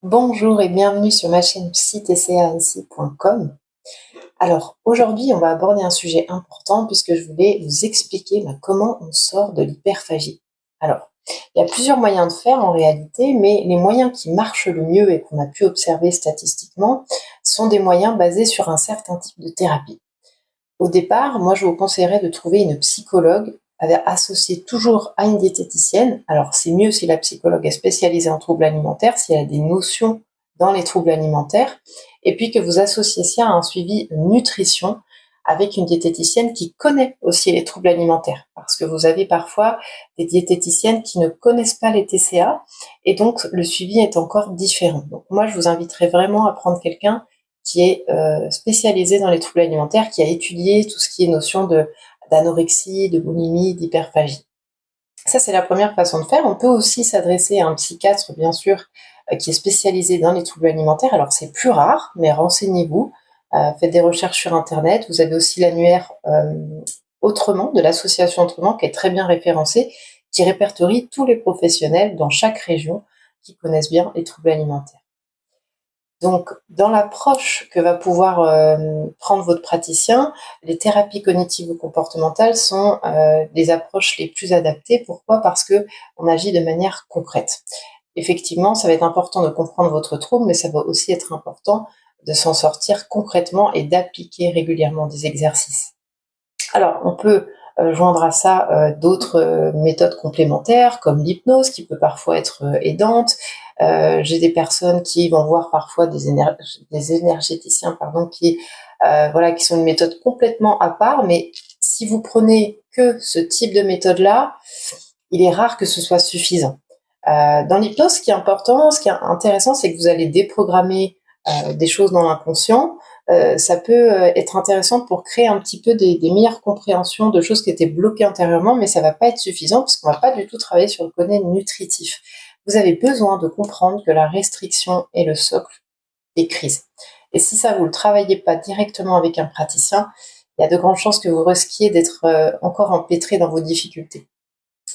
Bonjour et bienvenue sur ma chaîne psytcainsi.com. Alors aujourd'hui, on va aborder un sujet important puisque je voulais vous expliquer comment on sort de l'hyperphagie. Alors, il y a plusieurs moyens de faire en réalité, mais les moyens qui marchent le mieux et qu'on a pu observer statistiquement sont des moyens basés sur un certain type de thérapie. Au départ, moi je vous conseillerais de trouver une psychologue associée toujours à une diététicienne. Alors c'est mieux si la psychologue est spécialisée en troubles alimentaires, si elle a des notions dans les troubles alimentaires, et puis que vous associez ça à un suivi nutrition avec une diététicienne qui connaît aussi les troubles alimentaires. Parce que vous avez parfois des diététiciennes qui ne connaissent pas les TCA, et donc le suivi est encore différent. Donc moi je vous inviterais vraiment à prendre quelqu'un qui est spécialisé dans les troubles alimentaires, qui a étudié tout ce qui est notion d'anorexie, de boulimie, d'hyperphagie. Ça, c'est la première façon de faire. On peut aussi s'adresser à un psychiatre, bien sûr, qui est spécialisé dans les troubles alimentaires. Alors, c'est plus rare, mais renseignez-vous. Faites des recherches sur Internet. Vous avez aussi l'annuaire Autrement, de l'association Autrement, qui est très bien référencé, qui répertorie tous les professionnels dans chaque région qui connaissent bien les troubles alimentaires. Donc, dans l'approche que va pouvoir prendre votre praticien, les thérapies cognitives ou comportementales sont les approches les plus adaptées. Pourquoi ? Parce que on agit de manière concrète. Effectivement, ça va être important de comprendre votre trouble, mais ça va aussi être important de s'en sortir concrètement et d'appliquer régulièrement des exercices. Alors, on peut joindre à ça d'autres méthodes complémentaires, comme l'hypnose, qui peut parfois être aidante. J'ai des personnes qui vont voir parfois des énergéticiens, qui sont une méthode complètement à part, mais si vous prenez que ce type de méthode-là, il est rare que ce soit suffisant. Dans l'hypnose, ce qui est intéressant, c'est que vous allez déprogrammer des choses dans l'inconscient. Ça peut être intéressant pour créer un petit peu des meilleures compréhensions de choses qui étaient bloquées antérieurement, mais ça va pas être suffisant parce qu'on va pas du tout travailler sur le côté nutritif. Vous avez besoin de comprendre que la restriction est le socle des crises. Et si ça, vous le travaillez pas directement avec un praticien, il y a de grandes chances que vous risquiez d'être encore empêtré dans vos difficultés.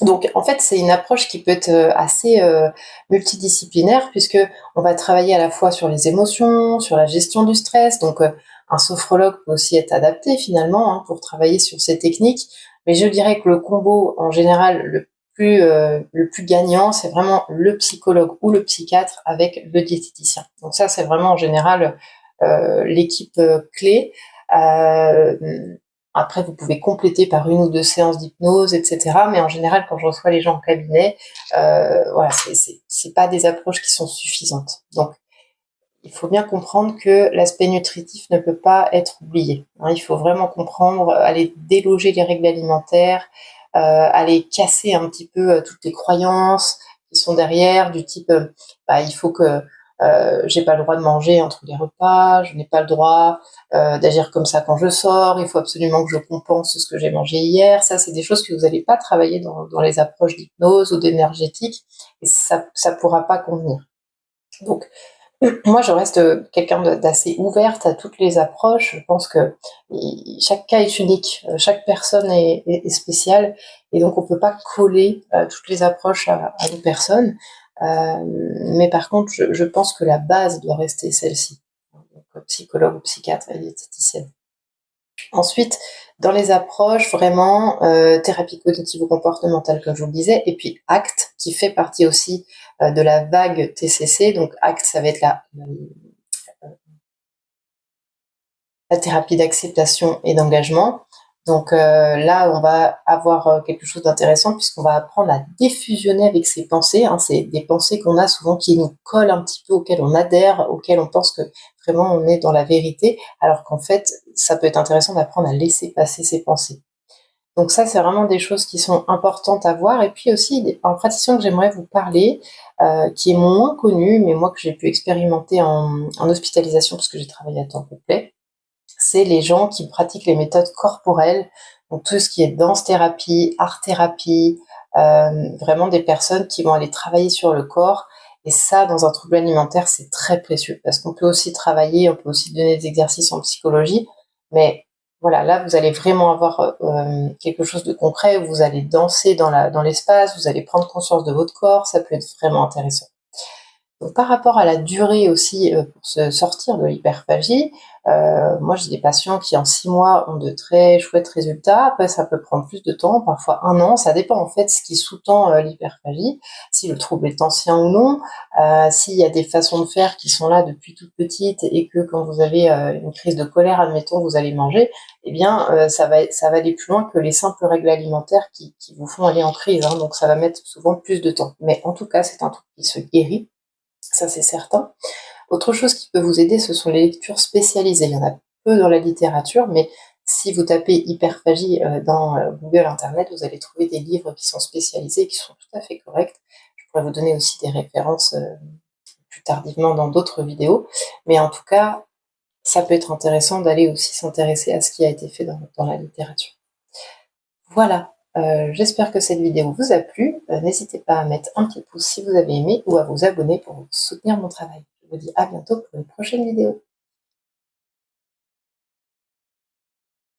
Donc, en fait, c'est une approche qui peut être assez multidisciplinaire puisque on va travailler à la fois sur les émotions, sur la gestion du stress. Donc, un sophrologue peut aussi être adapté finalement pour travailler sur ces techniques. Mais je dirais que le combo, en général, le plus gagnant, c'est vraiment le psychologue ou le psychiatre avec le diététicien. Donc ça, c'est vraiment en général l'équipe clé. Euh, Après, vous pouvez compléter par une ou deux séances d'hypnose, etc. Mais en général, quand je reçois les gens en cabinet, c'est pas des approches qui sont suffisantes. Donc, il faut bien comprendre que l'aspect nutritif ne peut pas être oublié. Il faut vraiment comprendre, aller déloger les règles alimentaires, aller casser un petit peu toutes les croyances qui sont derrière, du type, il faut que j'ai pas le droit de manger entre les repas, je n'ai pas le droit d'agir comme ça quand je sors, il faut absolument que je compense ce que j'ai mangé hier. Ça, c'est des choses que vous n'allez pas travailler dans les approches d'hypnose ou d'énergétique, et ça pourra pas convenir. Donc, moi, je reste quelqu'un d'assez ouverte à toutes les approches. Je pense que chaque cas est unique, chaque personne est spéciale, et donc on peut pas coller toutes les approches à une personne. Mais par contre, je pense que la base doit rester celle-ci. Donc, psychologue ou psychiatre et diététicienne. Ensuite, dans les approches, vraiment, thérapie cognitive ou comportementale, comme je vous le disais, et puis ACT, qui fait partie aussi de la vague TCC. Donc ACT, ça va être la thérapie d'acceptation et d'engagement. Donc là, on va avoir quelque chose d'intéressant puisqu'on va apprendre à défusionner avec ses pensées. C'est des pensées qu'on a souvent qui nous collent un petit peu, auxquelles on adhère, auxquelles on pense que vraiment on est dans la vérité, alors qu'en fait, ça peut être intéressant d'apprendre à laisser passer ses pensées. Donc ça, c'est vraiment des choses qui sont importantes à voir. Et puis aussi, un praticien que j'aimerais vous parler, qui est moins connu, mais moi que j'ai pu expérimenter en hospitalisation parce que j'ai travaillé à temps complet, c'est les gens qui pratiquent les méthodes corporelles, donc tout ce qui est danse-thérapie, art-thérapie, vraiment des personnes qui vont aller travailler sur le corps. Et ça, dans un trouble alimentaire, c'est très précieux parce qu'on peut aussi travailler, on peut aussi donner des exercices en psychologie, mais voilà, là, vous allez vraiment avoir quelque chose de concret, vous allez danser dans l'espace, vous allez prendre conscience de votre corps, ça peut être vraiment intéressant. Donc, par rapport à la durée aussi, pour se sortir de l'hyperphagie, moi j'ai des patients qui en 6 mois ont de très chouettes résultats. Après ça peut prendre plus de temps, parfois 1 an, ça dépend en fait ce qui sous-tend, l'hyperphagie, si le trouble est ancien ou non, s'il y a des façons de faire qui sont là depuis toute petite et que quand vous avez, une crise de colère, admettons, vous allez manger, eh bien, ça va aller plus loin que les simples règles alimentaires qui vous font aller en crise, hein, donc ça va mettre souvent plus de temps. Mais en tout cas, c'est un truc qui se guérit, ça c'est certain. Autre chose qui peut vous aider, ce sont les lectures spécialisées. Il y en a peu dans la littérature, mais si vous tapez hyperphagie dans Google Internet, vous allez trouver des livres qui sont spécialisés et qui sont tout à fait corrects. Je pourrais vous donner aussi des références plus tardivement dans d'autres vidéos, mais en tout cas, ça peut être intéressant d'aller aussi s'intéresser à ce qui a été fait dans la littérature. Voilà, j'espère que cette vidéo vous a plu. N'hésitez pas à mettre un petit pouce si vous avez aimé ou à vous abonner pour soutenir mon travail. Je vous dis à bientôt pour une prochaine vidéo.